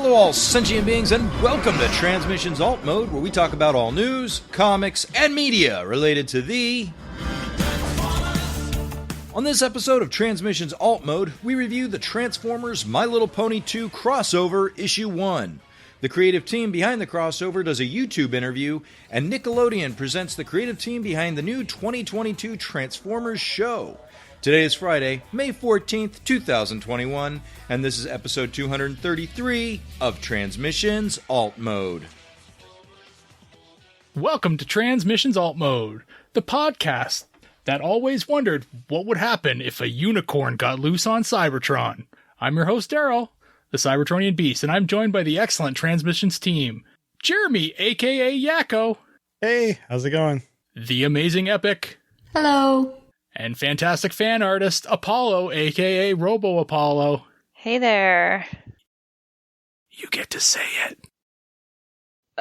Hello all sentient beings and welcome to Transmissions Alt Mode, where we talk about all news, comics, and media related to the... On this episode of Transmissions Alt Mode, we review the Transformers My Little Pony 2 crossover Issue 1. The creative team behind the crossover does a YouTube interview, and Nickelodeon presents the creative team behind the new 2022 Transformers show. Today is Friday, May 14th, 2021, and this is episode 233 of Transmissions Alt Mode. Welcome to Transmissions Alt Mode, the podcast that always wondered what would happen if a unicorn got loose on Cybertron. I'm your host, Daryl, the Cybertronian Beast, and I'm joined by the excellent Transmissions team. Jeremy, a.k.a. Yakko. Hey, how's it going? The amazing Epic. Hello. And fantastic fan artist, Apollo, a.k.a. Robo Apollo. Hey there. You get to say it.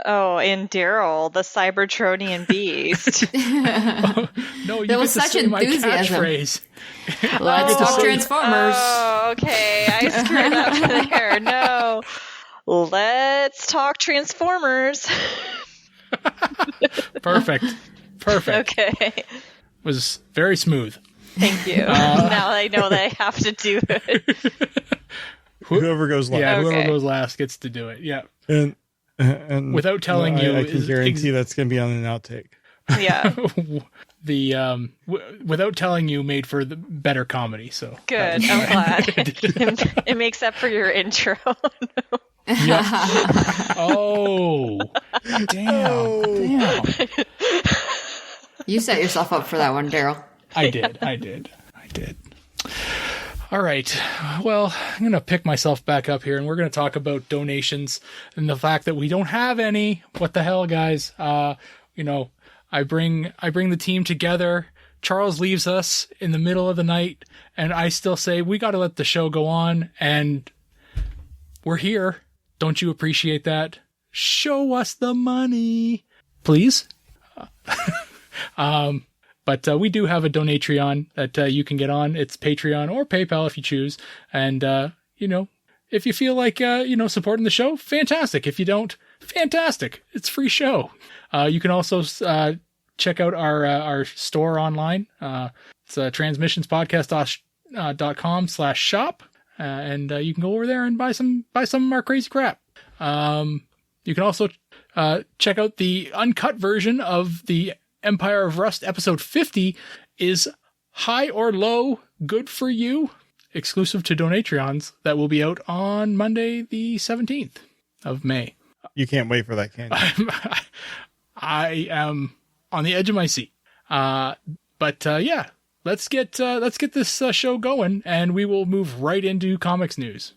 Oh, and Daryl, the Cybertronian Beast. No, you That was get to such say my enthusiasm. catchphrase. Let's talk Transformers. Oh, okay. I screwed up there. No. Let's talk Transformers. Perfect. Okay. Was very smooth. Thank you. Now I know that I have to do it. Whoever goes last. Yeah, Okay. whoever goes last gets to do it. Yeah. And Without telling you, I can is guarantee that's going to be on an outtake. Yeah. The without telling you made for the better comedy. So Good. I'm glad. It makes up for your intro. Yep. Oh, damn. You set yourself up for that one, Daryl. I did. All right. Well, I'm going to pick myself back up here, and we're going to talk about donations and the fact that we don't have any. What the hell, guys? I bring the team together. Charles leaves us in the middle of the night, and I still say, we got to let the show go on, and we're here. Don't you appreciate that? Show us the money, please. But we do have a Donatreon that you can get on. It's Patreon or PayPal if you choose. And, if you feel like, supporting the show, fantastic. If you don't, fantastic. It's a free show. You can also check out our store online. It's transmissionspodcast.com/shop. And you can go over there and buy some of our crazy crap. You can also check out the uncut version of the Empire of Rust episode 50 is High or Low, Good for You, exclusive to Donatreons, that will be out on Monday the 17th of May. You can't wait for that, can you? I am on the edge of my seat. But let's get this show going, and we will move right into comics news.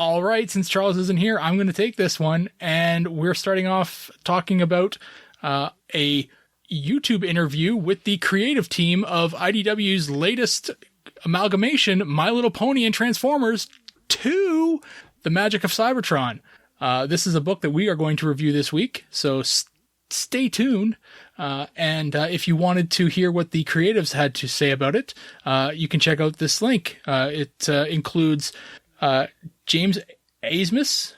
All right, since Charles isn't here, I'm going to take this one, and we're starting off talking about a YouTube interview with the creative team of IDW's latest amalgamation, My Little Pony and Transformers 2, The Magic of Cybertron. This is a book that we are going to review this week, so stay tuned. And if you wanted to hear what the creatives had to say about it, you can check out this link. It includes James Asmus,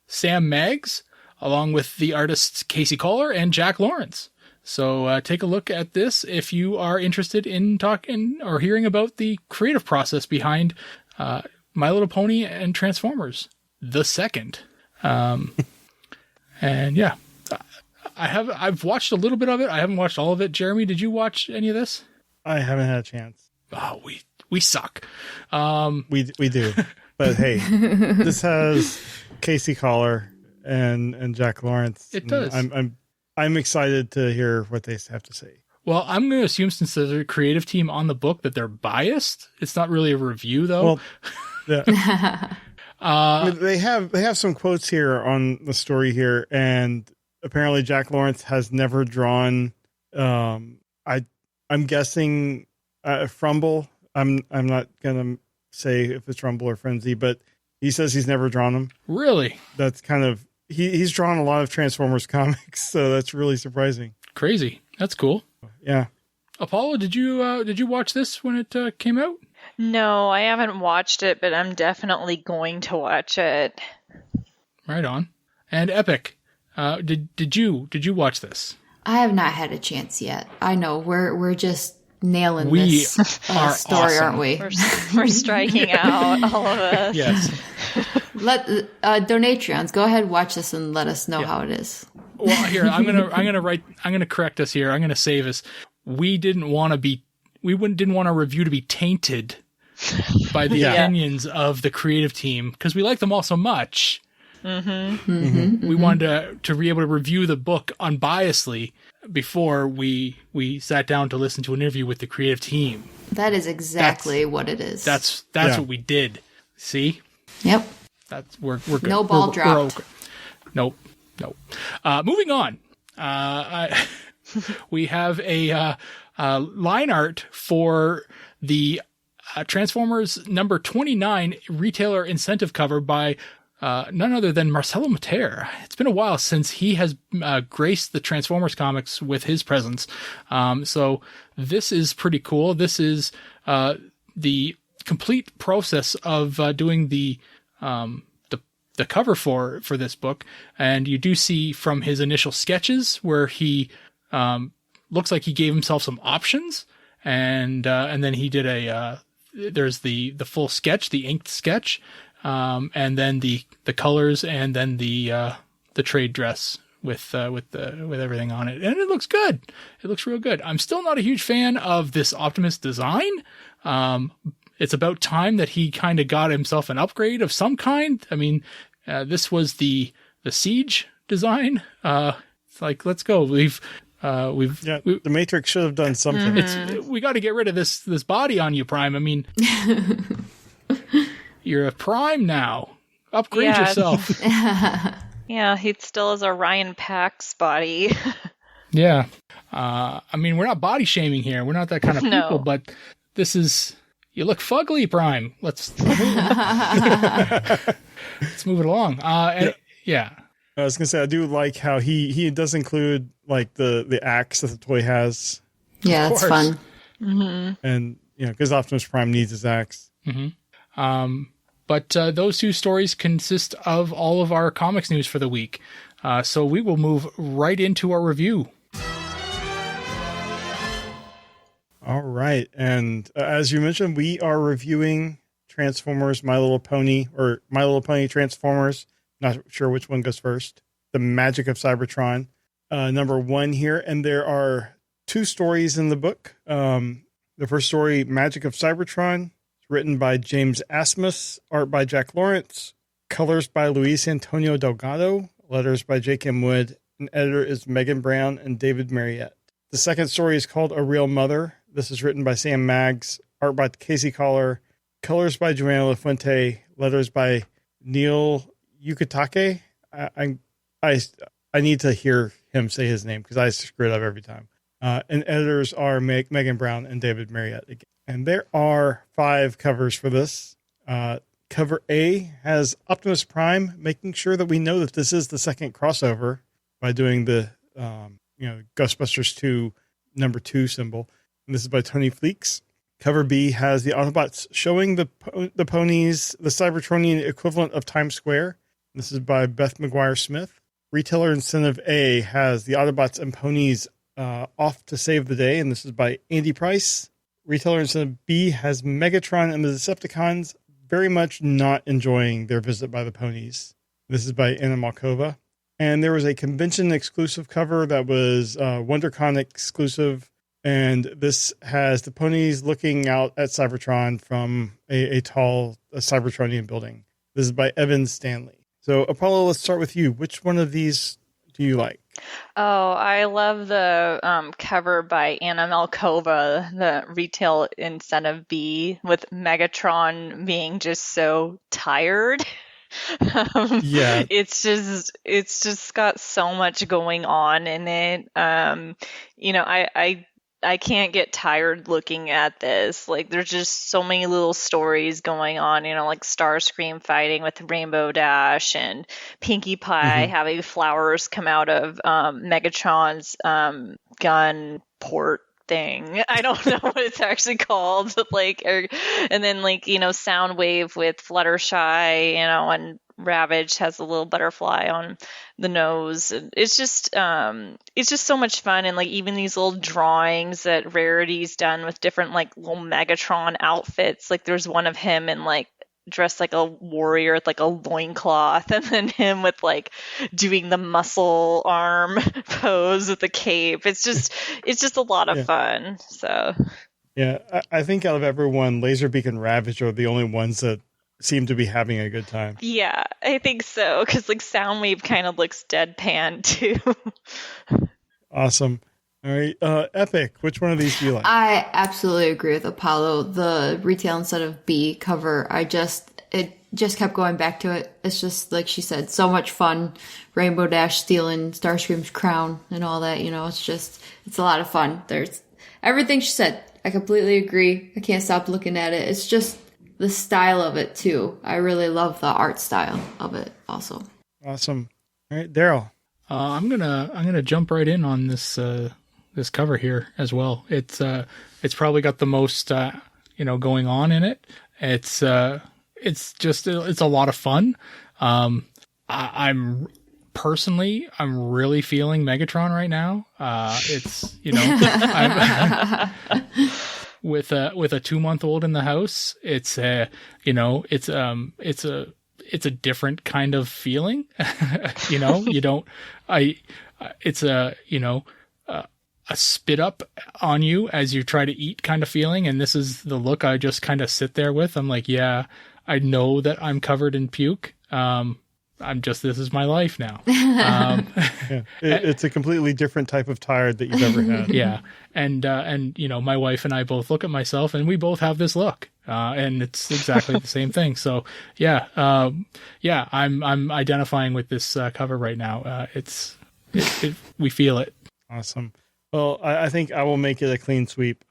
Sam Maggs, along with the artists Casey Kohler and Jack Lawrence. So take a look at this if you are interested in talking or hearing about the creative process behind My Little Pony and Transformers, the second. And yeah, I've watched a little bit of it. I haven't watched all of it. Jeremy, did you watch any of this? I haven't had a chance. Oh, we suck. We do. But hey, this has Casey Kohler and Jack Lawrence. It does. I'm excited to hear what they have to say. Well, I'm going to assume since there's a creative team on the book that they're biased. It's not really a review, though. Well, they have some quotes here on the story here, and apparently Jack Lawrence has never drawn. I'm guessing Frumble. I'm not gonna say if it's Rumble or Frenzy, but he says he's never drawn them. Really? That's kind of he's drawn a lot of Transformers comics, so that's really surprising. Crazy. That's cool. Yeah. Apollo, did you watch this when it came out? No, I haven't watched it, but I'm definitely going to watch it. Right on. And Epic, did you watch this? I have not had a chance yet. I know we're just nailing We this are story, awesome. aren't we? We're striking out, all of us. Yes. Let Donatrons go ahead, watch this, and let us know how it is. Well, here I'm gonna correct us here. I'm gonna save us. We didn't want our review to be tainted by the opinions of the creative team because we like them all so much. We wanted to be able to review the book unbiasedly before we sat down to listen to an interview with the creative team. That is exactly what it is. That's what we did. See? Yep. We're good. No ball dropped. Okay. Nope. Moving on. We have a line art for the Transformers number 29 retailer incentive cover by none other than Marcelo Mater. It's been a while since he has graced the Transformers comics with his presence. So this is pretty cool. This is the complete process of doing the cover for this book. And you do see from his initial sketches where he looks like he gave himself some options. And then he did there's the full sketch, the inked sketch. And then the colors, and then the trade dress with everything on it, and it looks good. It looks real good. I'm still not a huge fan of this Optimus design. It's about time that he kind of got himself an upgrade of some kind. I mean, this was the Siege design. It's like, let's go. The Matrix should have done something. We got to get rid of this body on you, Prime. I mean. You're a Prime now. Upgrade yourself. Yeah, he still has a Ryan Pax body. Yeah. I mean, we're not body shaming here. We're not that kind of people, but this is... You look fugly, Prime. Let's move it along. Yeah. I was going to say, I do like how he does include like the axe that the toy has. Yeah, it's fun. And, because Optimus Prime needs his axe. But those two stories consist of all of our comics news for the week. So we will move right into our review. All right. And as you mentioned, we are reviewing Transformers, My Little Pony, or My Little Pony Transformers. Not sure which one goes first. The Magic of Cybertron, number 1 here. And there are 2 stories in the book. The first story, Magic of Cybertron, written by James Asmus, art by Jack Lawrence, colors by Luis Antonio Delgado, letters by J.K. Wood, and editor is Megan Brown and David Mariette. The second story is called A Real Mother. This is written by Sam Maggs, art by Casey Collar, colors by Joanna LaFuente, letters by Neil Yukitake. I need to hear him say his name because I screw it up every time. And editors are Megan Brown and David Mariette again. And there are 5 covers for this. Cover A has Optimus Prime, making sure that we know that this is the second crossover by doing the Ghostbusters 2 number 2 symbol. And this is by Tony Fleeks. Cover B has the Autobots showing the ponies, the Cybertronian equivalent of Times Square. This is by Beth McGuire Smith. Retailer incentive A has the Autobots and ponies off to save the day, and this is by Andy Price. Retailer incentive B has Megatron and the Decepticons very much not enjoying their visit by the ponies. This is by Anna Malkova. And there was a convention exclusive cover that was WonderCon exclusive. And this has the ponies looking out at Cybertron from a tall Cybertronian building. This is by Evan Stanley. So, Apollo, let's start with you. Which one of these do you like? Oh, I love the cover by Anna Malkova, the retail incentive B, with Megatron being just so tired. Yeah, it's just got so much going on in it. I can't get tired looking at this. Like, there's just so many little stories going on, like Starscream fighting with Rainbow Dash and Pinkie Pie having flowers come out of Megatron's gun port thing. I don't know what it's actually called. And then Soundwave with Fluttershy, and Ravage has a little butterfly on the nose. It's just so much fun. And even these little drawings that Rarity's done with different little Megatron outfits. There's one of him in dressed like a warrior with a loincloth, and then him with doing the muscle arm pose with the cape. It's just a lot of fun. So yeah, I think out of everyone, Laserbeak and Ravage are the only ones that seem to be having a good time. Yeah, I think so, because Soundwave kind of looks deadpan too. Awesome. All right, Epic, which one of these do you like? I absolutely agree with Apollo. The retail instead of B cover, it just kept going back to it. It's just, like she said, so much fun. Rainbow Dash stealing Starscream's crown and all that, it's a lot of fun. There's everything she said. I completely agree. I can't stop looking at it. It's just the style of it too. I really love the art style of it also. Awesome. All right, Daryl. I'm gonna jump right in on this this cover here as well. It's probably got the most going on in it. It's a lot of fun. I'm really feeling Megatron right now. I'm with a 2-month-old in the house. It's a different kind of feeling. It's a spit up on you as you try to eat kind of feeling. And this is the look I just kind of sit there with. I'm like, yeah, I know that I'm covered in puke. This is my life now. It's a completely different type of tired that you've ever had. Yeah. And my wife and I both look at myself and we both have this look. And it's exactly the same thing. So yeah. I'm identifying with this cover right now. We feel it. Awesome. Well, I think I will make it a clean sweep.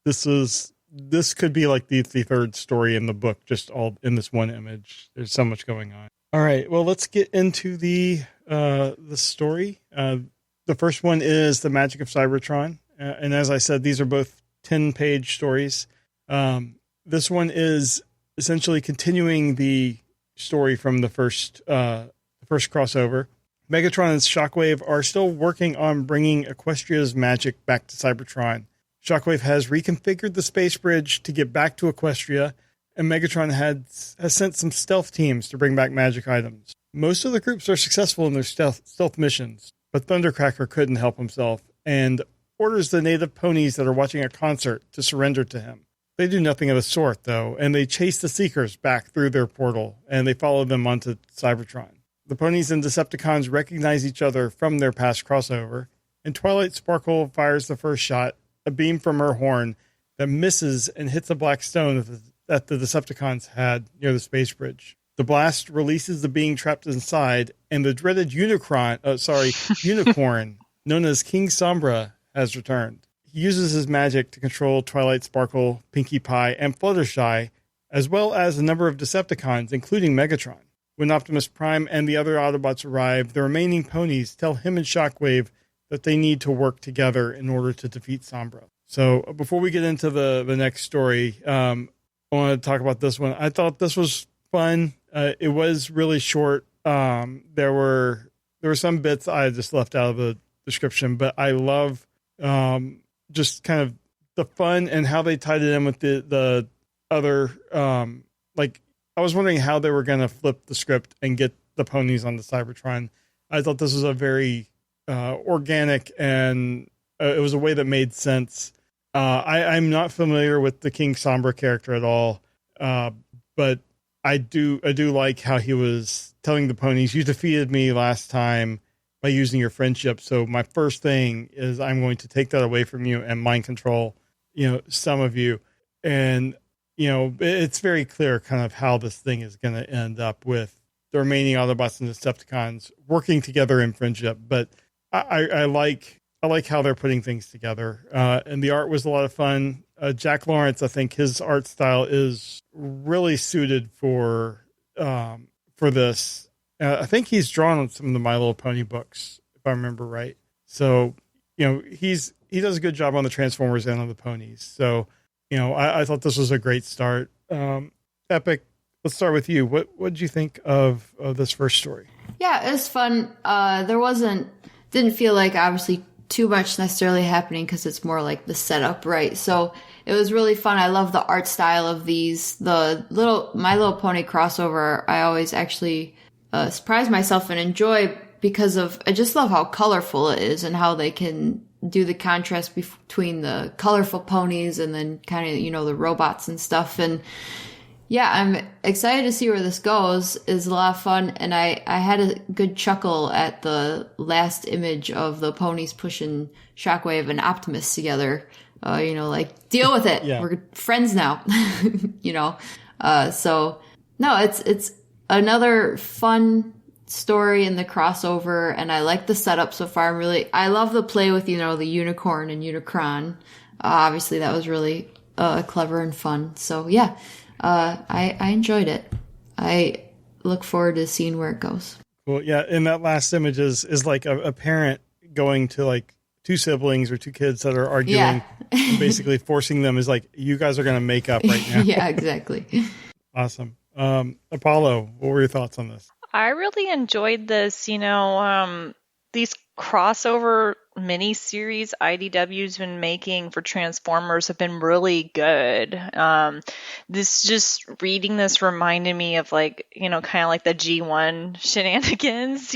This could be like the third story in the book, just all in this one image. There's so much going on. All right. Well, let's get into the story. The first one is The Magic of Cybertron. And as I said, these are both 10-page stories. This one is essentially continuing the story from the first crossover. Megatron and Shockwave are still working on bringing Equestria's magic back to Cybertron. Shockwave has reconfigured the space bridge to get back to Equestria, and Megatron has sent some stealth teams to bring back magic items. Most of the groups are successful in their stealth missions, but Thundercracker couldn't help himself and orders the native ponies that are watching a concert to surrender to him. They do nothing of the sort, though, and they chase the Seekers back through their portal, and they follow them onto Cybertron. The ponies and Decepticons recognize each other from their past crossover, and Twilight Sparkle fires the first shot, a beam from her horn that misses and hits a black stone that the Decepticons had near the space bridge. The blast releases the being trapped inside, and the dreaded unicorn, known as King Sombra, has returned. He uses his magic to control Twilight Sparkle, Pinkie Pie, and Fluttershy, as well as a number of Decepticons, including Megatron. When Optimus Prime and the other Autobots arrive, the remaining ponies tell him and Shockwave that they need to work together in order to defeat Sombra. So before we get into the next story, I want to talk about this one. I thought this was fun. It was really short. There were some bits I just left out of the description, but I love just kind of the fun and how they tied it in with the other I was wondering how they were going to flip the script and get the ponies on the Cybertron. I thought this was a very organic, and it was a way that made sense. I'm not familiar with the King Sombra character at all, but I do like how he was telling the ponies, "You defeated me last time by using your friendship. So my first thing is I'm going to take that away from you and mind control, some of you." And it's very clear kind of how this thing is going to end up with the remaining Autobots and Decepticons working together in friendship. But I like how they're putting things together. And the art was a lot of fun. Jack Lawrence, I think his art style is really suited for this. I think he's drawn on some of the My Little Pony books, if I remember right. So, he's he does a good job on the Transformers and on the ponies. So, I thought this was a great start. Epic, let's start with you. What did you think of this first story? Yeah, it was fun. Didn't feel like obviously too much necessarily happening because it's more like the setup, right? So it was really fun. I love the art style of these. The My Little Pony crossover, I always actually surprise myself and enjoy because I just love how colorful it is and how they can do the contrast between the colorful ponies and then kind of, the robots and stuff. And yeah, I'm excited to see where this goes. It's a lot of fun. And I had a good chuckle at the last image of the ponies pushing Shockwave and Optimus together. Like, deal with it. Yeah. We're friends now, So no, it's another fun story in the crossover, and I like the setup so far. I love the play with, the unicorn and Unicron. Obviously that was really clever and fun. So yeah, I enjoyed it. I look forward to seeing where it goes. Well, yeah. And that last image is like a parent going to like two siblings or two kids that are arguing and basically forcing them is like, you guys are going to make up right now. Yeah, exactly. Awesome. Apollo, what were your thoughts on this? I really enjoyed this, these crossover miniseries IDW's been making for Transformers have been really good. Reading this reminded me of kind of like the G1 shenanigans,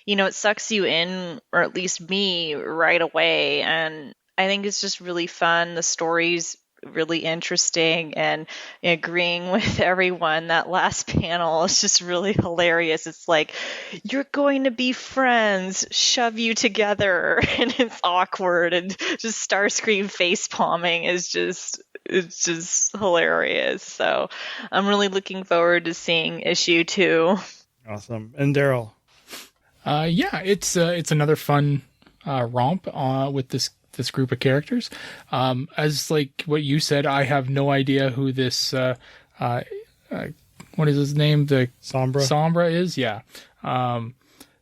it sucks you in, or at least me, right away. And I think it's just really fun. The story's really interesting, and agreeing with everyone. That last panel is just really hilarious. It's like, you're going to be friends, shove you together, and it's awkward, and just Starscream face palming it's just hilarious. So I'm really looking forward to seeing issue 2. Awesome. And Daryl? Yeah, it's another fun romp with this group of characters. As like what you said, I have no idea who this what is his name? The Sombra is, yeah.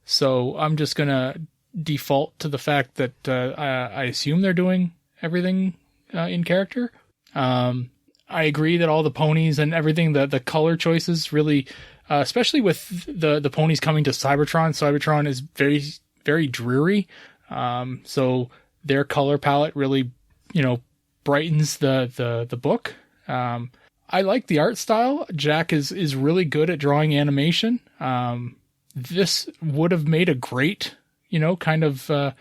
So I'm just gonna default to the fact that I assume they're doing everything in character. I agree that all the ponies and everything, the color choices really, especially with the ponies coming to Cybertron. Cybertron is very, very dreary. So their color palette really, brightens the book. I like the art style. Jack is really good at drawing animation. This would have made a great, kind of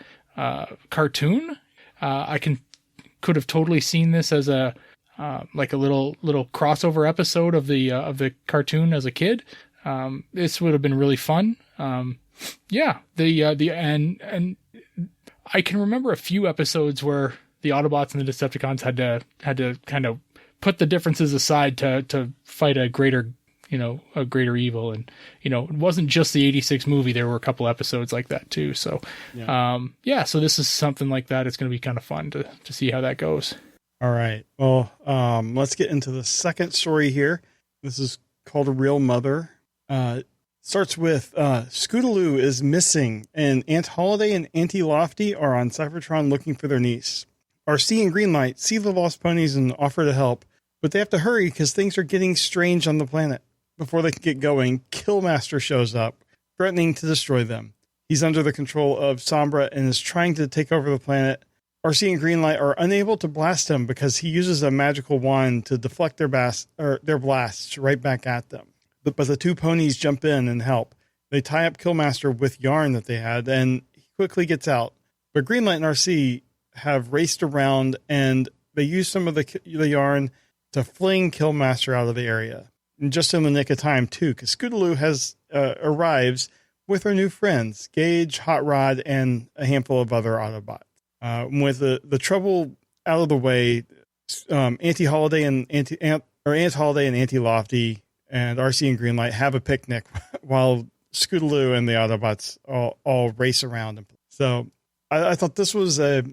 cartoon. I could have totally seen this as a like a little crossover episode of the cartoon as a kid. This would have been really fun. Yeah, and I can remember a few episodes where the Autobots and the Decepticons had to kind of put the differences aside to fight a greater evil. And, it wasn't just the 86 movie. There were a couple episodes like that too. So, so this is something like that. It's going to be kind of fun to see how that goes. All right. Well, let's get into the second story here. This is called A Real Mother. Starts with Scootaloo is missing, and Aunt Holiday and Auntie Lofty are on Cybertron looking for their niece. RC and Greenlight see the lost ponies and offer to help, but they have to hurry because things are getting strange on the planet. Before they can get going, Killmaster shows up, threatening to destroy them. He's under the control of Sombra and is trying to take over the planet. RC and Greenlight are unable to blast him because he uses a magical wand to deflect their blasts right back at them. But the two ponies jump in and help. They tie up Killmaster with yarn that they had, and he quickly gets out. But Greenlight and RC have raced around, and they use some of the yarn to fling Killmaster out of the area. And just in the nick of time, too, because Scootaloo arrives with her new friends, Gage, Hot Rod, and a handful of other Autobots. With the trouble out of the way, Aunt Holiday and Auntie Lofty and RC and Greenlight have a picnic while Scootaloo and the Autobots all race around. So I thought this was I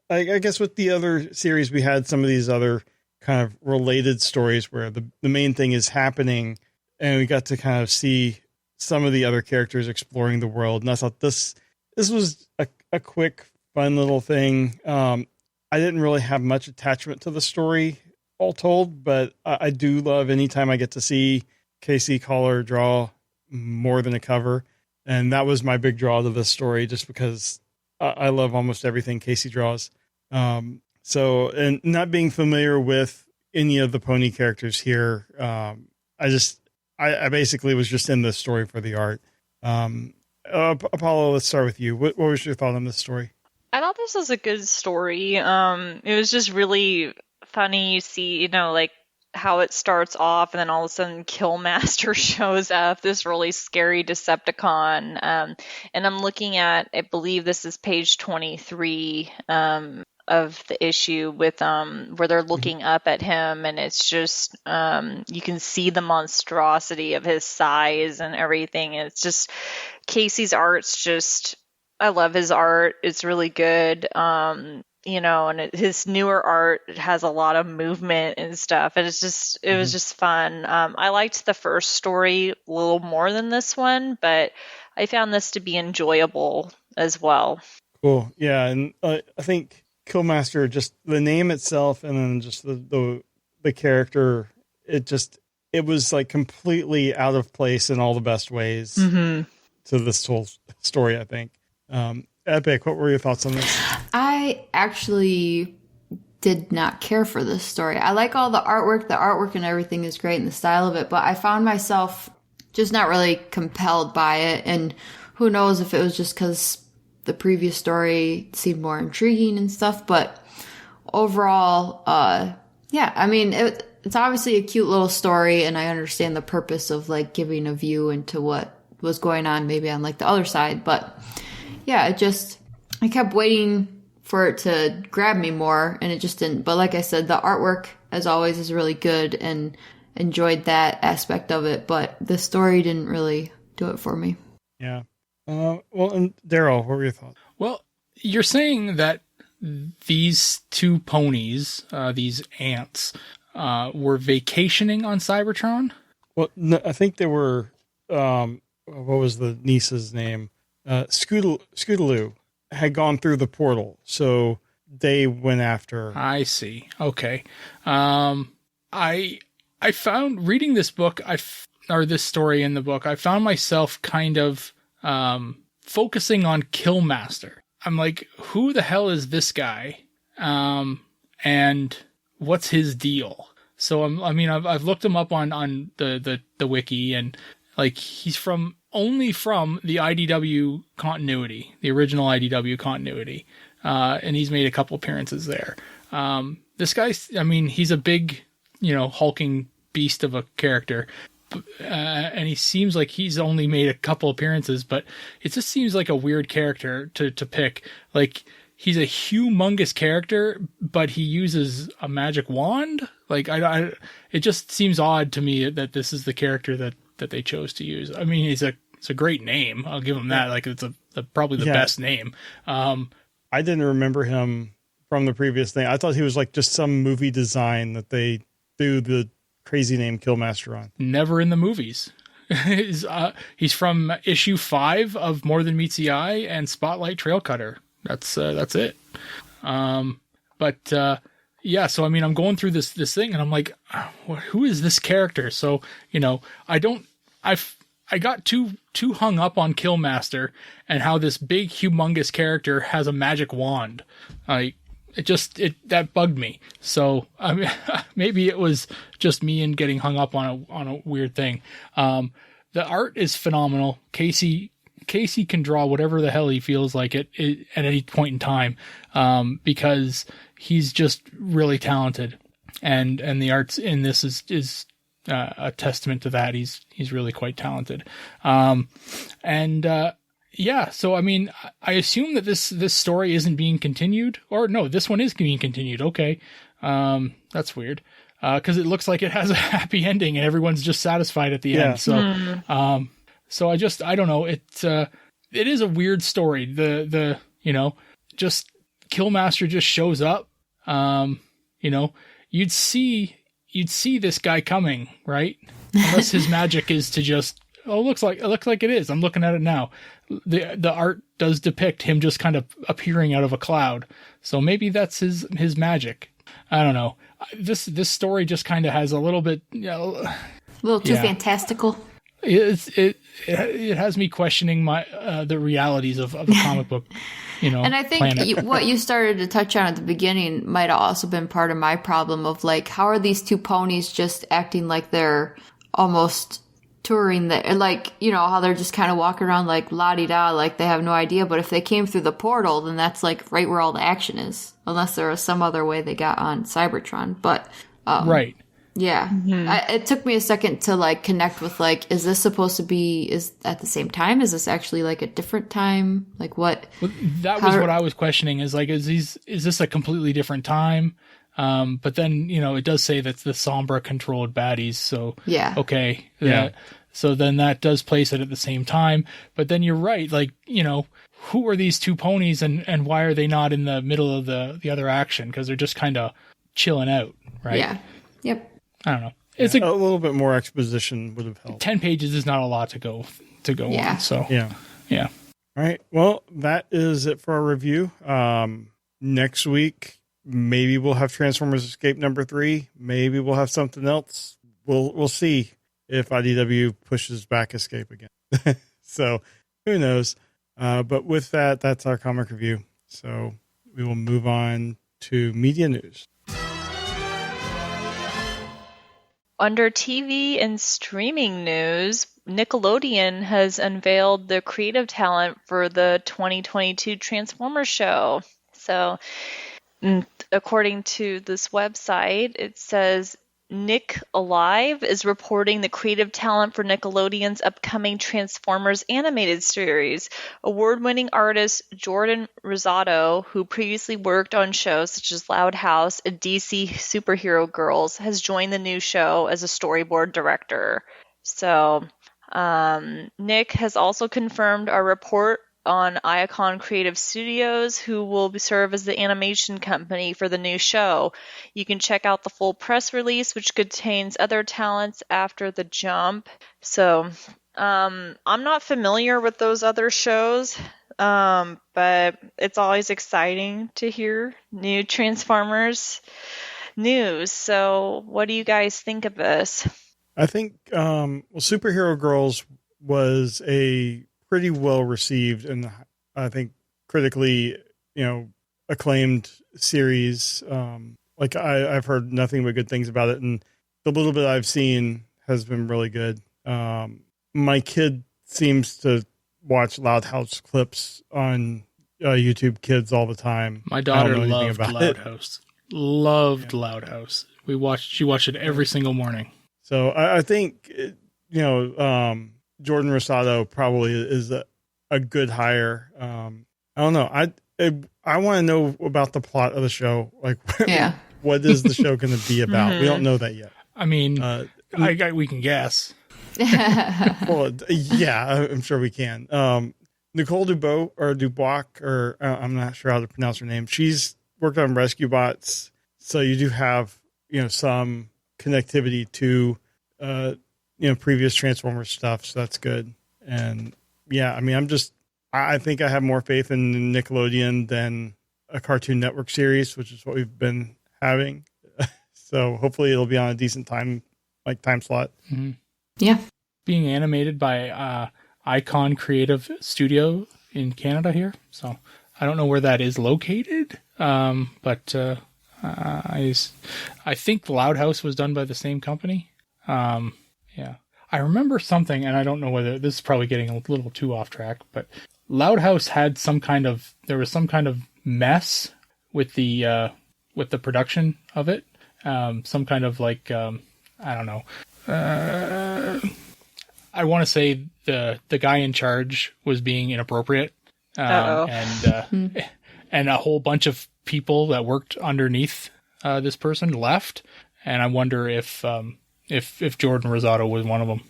guess with the other series, we had some of these other kind of related stories where the main thing is happening, and we got to kind of see some of the other characters exploring the world. And I thought this was a quick, fun little thing. I didn't really have much attachment to the story, all told, but I do love anytime I get to see Casey Collar draw more than a cover. And that was my big draw to this story, just because I love almost everything Casey draws. So, and not being familiar with any of the pony characters here, I basically was just in this story for the art. Apollo, let's start with you. What was your thought on this story? I thought this was a good story. It was just really funny. You see, like how it starts off, and then all of a sudden Killmaster shows up, this really scary Decepticon. And I'm looking at, I believe this is page 23 of the issue with where they're looking up at him, and it's just you can see the monstrosity of his size and everything. It's just Casey's art's just, I love his art. It's really good. And his newer art has a lot of movement and stuff. And it was just fun. I liked the first story a little more than this one, but I found this to be enjoyable as well. Cool. Yeah. And I think Killmaster, just the name itself, and then just the character, it was like completely out of place in all the best ways to this whole story, I think. Epic, what were your thoughts on this? I actually did not care for this story. I like all the artwork and everything is great and the style of it, but I found myself just not really compelled by it. And who knows if it was just because the previous story seemed more intriguing and stuff, but overall, I mean, it's obviously a cute little story, and I understand the purpose of like giving a view into what was going on maybe on like the other side, but yeah, I kept waiting for it to grab me more, and it just didn't. But like I said, the artwork, as always, is really good, and enjoyed that aspect of it, but the story didn't really do it for me. Yeah. Well, and Daryl, what were your thoughts? Well, you're saying that these two ponies, these ants, were vacationing on Cybertron? Well, no, I think they were, what was the niece's name? Scootaloo had gone through the portal, so they went after. I see. Okay. I found reading this book, or this story in the book, I found myself kind of focusing on Killmaster. I'm like, who the hell is this guy? And what's his deal? So I've looked him up on the wiki, and like he's only from the IDW continuity, the original IDW continuity. And he's made a couple appearances there. This guy, he's a big, hulking beast of a character. And he seems like he's only made a couple appearances, but it just seems like a weird character to pick. Like, he's a humongous character, but he uses a magic wand. Like, it just seems odd to me that this is the character that they chose to use. I mean, it's a great name. I'll give him that. Like, it's probably the best name. I didn't remember him from the previous thing. I thought he was like just some movie design that they threw the crazy name Killmaster on. Never in the movies. He's from issue 5 of More Than Meets the Eye and Spotlight Trail Cutter. That's it. Yeah, so I'm going through this thing, and I'm like, who is this character? So, I got too hung up on Killmaster and how this big humongous character has a magic wand. That bugged me. So maybe it was just me and getting hung up on a weird thing. The art is phenomenal. Casey can draw whatever the hell he feels like it at any point in time, because he's just really talented, and the arts in this is a testament to that. He's really quite talented. Yeah, so I assume that this story isn't being continued, or no, this one is being continued. Okay. That's weird. Cause it looks like it has a happy ending and everyone's just satisfied at the end. So, so I don't know. It is a weird story. Just Killmaster just shows up. You'd see this guy coming, right? Unless his magic is to just Oh, it looks like it is. I'm looking at it now. The art does depict him just kind of appearing out of a cloud. So maybe that's his magic. I don't know. This story just kind of has a little bit, a little too fantastical. It has me questioning the realities of a comic book, And I think what you started to touch on at the beginning might have also been part of my problem of like, how are these two ponies just acting like they're almost touring like, how they're just kind of walking around like la-di-da, like they have no idea. But if they came through the portal, then that's like right where all the action is, unless there was some other way they got on Cybertron. But right. Yeah. Mm-hmm. It took me a second to like connect with like, is this supposed to be is at the same time? Is this actually like a different time? Like what? Well, that was what I was questioning is like, is this a completely different time? But then, it does say that's the Sombra controlled baddies. So, yeah. Okay. Yeah. So then that does place it at the same time. But then you're right. Like, who are these two ponies and why are they not in the middle of the other action? Because they're just kind of chilling out. Right. Yeah. Yep. I don't know. It's a little bit more exposition would have helped. 10 pages is not a lot to go on. So, yeah. All right. Well, that is it for our review. Next week, maybe we'll have Transformers Escape number 3. Maybe we'll have something else. We'll see if IDW pushes back Escape again. So who knows? But with that, that's our comic review. So we will move on to media news. Under TV and streaming news, Nickelodeon has unveiled the creative talent for the 2022 Transformers show. So, according to this website, it says Nick Alive is reporting the creative talent for Nickelodeon's upcoming Transformers animated series. Award-winning artist Jordan Rosado, who previously worked on shows such as Loud House and DC Superhero Girls, has joined the new show as a storyboard director. So, Nick has also confirmed our report on Icon Creative Studios, who will serve as the animation company for the new show. You can check out the full press release, which contains other talents after the jump. So, I'm not familiar with those other shows, but it's always exciting to hear new Transformers news. So, what do you guys think of this? I think, Superhero Girls was a pretty well received and I think critically, acclaimed series. Like I've heard nothing but good things about it, and the little bit I've seen has been really good. My kid seems to watch Loud House clips on YouTube Kids all the time. My daughter loved Loud House. Loud House. She watched it every single morning. So I think Jordan Rosado probably is a good hire. I don't know. I want to know about the plot of the show. Like, what is the show going to be about? Mm-hmm. We don't know that yet. I mean, we can guess. Well, yeah, I'm sure we can. Nicole Dubois, or I'm not sure how to pronounce her name. She's worked on Rescue Bots, so you do have some connectivity to previous Transformers stuff, so that's good. And yeah, I mean, I think I have more faith in Nickelodeon than a Cartoon Network series, which is what we've been having. So hopefully it'll be on a decent time slot. Mm-hmm. Yeah. Being animated by Icon Creative Studio in Canada here. So I don't know where that is located. But I think Loud House was done by the same company. Yeah. I remember something, and I don't know whether this is probably getting a little too off track, but Loud House had there was some kind of mess with the production of it. Some kind of like, I don't know. I want to say the guy in charge was being inappropriate. And a whole bunch of people that worked underneath this person left. And I wonder if Jordan Rosado was one of them.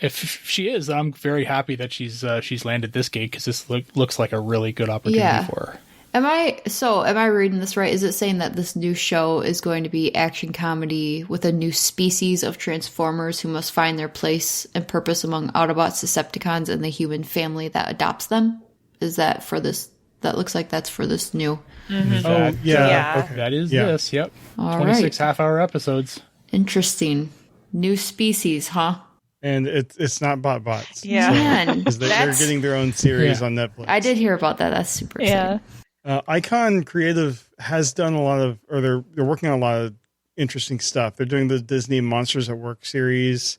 If she is, I'm very happy that she's landed this gig, because this looks like a really good opportunity for her. Am I reading this right? Is it saying that this new show is going to be action comedy with a new species of Transformers who must find their place and purpose among Autobots, Decepticons, and the human family that adopts them? Is that for this? That looks like that's for this new. Mm-hmm. Oh, yeah. Okay. That is this. Yep. All 26 right. half-hour episodes. Interesting. New species, huh? And it's not bots. Yeah. Man, They're getting their own series on Netflix. I did hear about that. That's super exciting. Icon Creative has done a lot of, or they're working on a lot of interesting stuff. They're doing the Disney Monsters at Work series,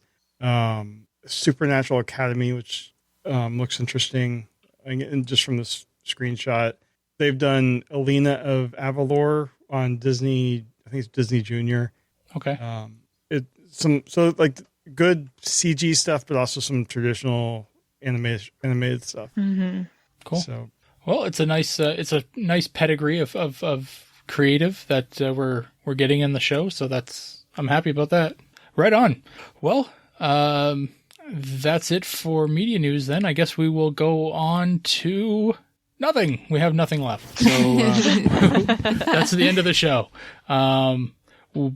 Supernatural Academy, which looks interesting, and just from this screenshot. They've done Alina of Avalor on Disney. I think it's Disney Junior. Okay. Good CG stuff, but also some traditional animated stuff. Mm-hmm. Cool. So, well, it's a nice pedigree of creative that we're getting in the show. So I'm happy about that. Right on. Well, that's it for media news. Then I guess we will go on to nothing. We have nothing left. So that's the end of the show.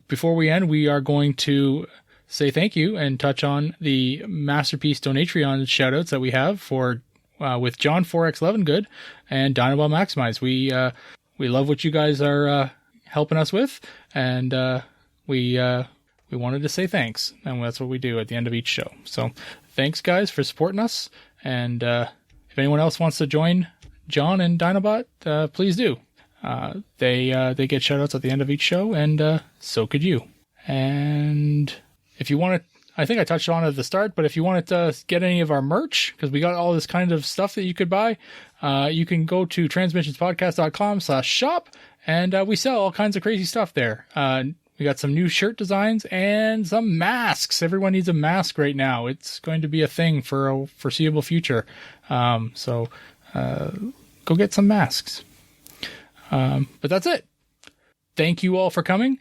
Before we end, we are going to say thank you and touch on the Masterpiece Donatreon shoutouts that we have for with John 4X Levengood and Dynaball Maximize. We love what you guys are helping us with, and we wanted to say thanks, and that's what we do at the end of each show. So thanks, guys, for supporting us, and if anyone else wants to join John and Dinobot, please do. They get shoutouts at the end of each show, and so could you. And if you want to, I think I touched on it at the start, but if you wanted to get any of our merch, because we got all this kind of stuff that you could buy, you can go to transmissionspodcast.com/shop, and we sell all kinds of crazy stuff there. We got some new shirt designs and some masks. Everyone needs a mask right now. It's going to be a thing for a foreseeable future. So go get some masks. But that's it. Thank you all for coming.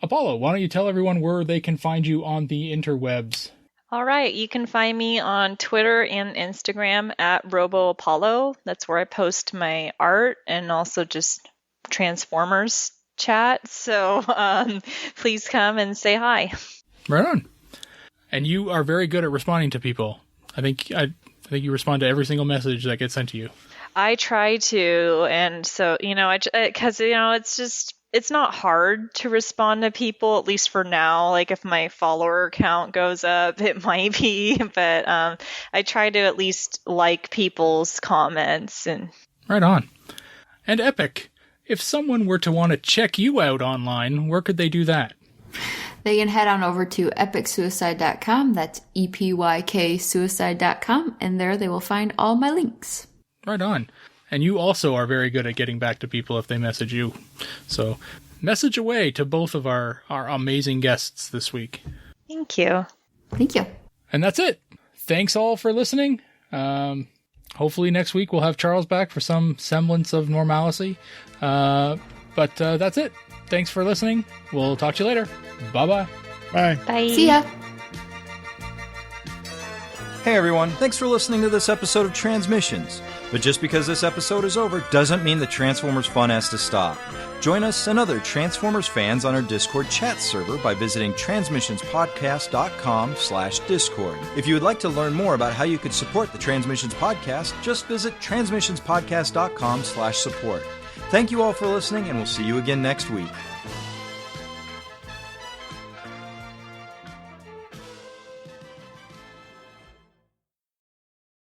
Apollo, why don't you tell everyone where they can find you on the interwebs? All right. You can find me on Twitter and Instagram at RoboApollo. That's where I post my art and also just Transformers chat. So please come and say hi. Right on. And you are very good at responding to people. I think you respond to every single message that gets sent to you. I try to, and so, because, it's not hard to respond to people, at least for now. Like, if my follower count goes up, it might be, but I try to at least like people's comments. And Right on. And Epic, if someone were to want to check you out online, where could they do that? They can head on over to epicsuicide.com. That's EPYK suicide.com. And there they will find all my links. Right on. And you also are very good at getting back to people if they message you. So message away to both of our amazing guests this week. thank you. Thank you. And that's it. Thanks all for listening. Hopefully next week we'll have Charles back for some semblance of normalcy. But that's it. Thanks for listening. We'll talk to you later. Bye-bye. bye. Bye. See ya. Hey everyone, thanks for listening to this episode of Transmissions. But just because this episode is over doesn't mean the Transformers fun has to stop. Join us and other Transformers fans on our Discord chat server by visiting transmissionspodcast.com/discord. If you would like to learn more about how you could support the Transmissions Podcast, just visit transmissionspodcast.com/support. Thank you all for listening, and we'll see you again next week.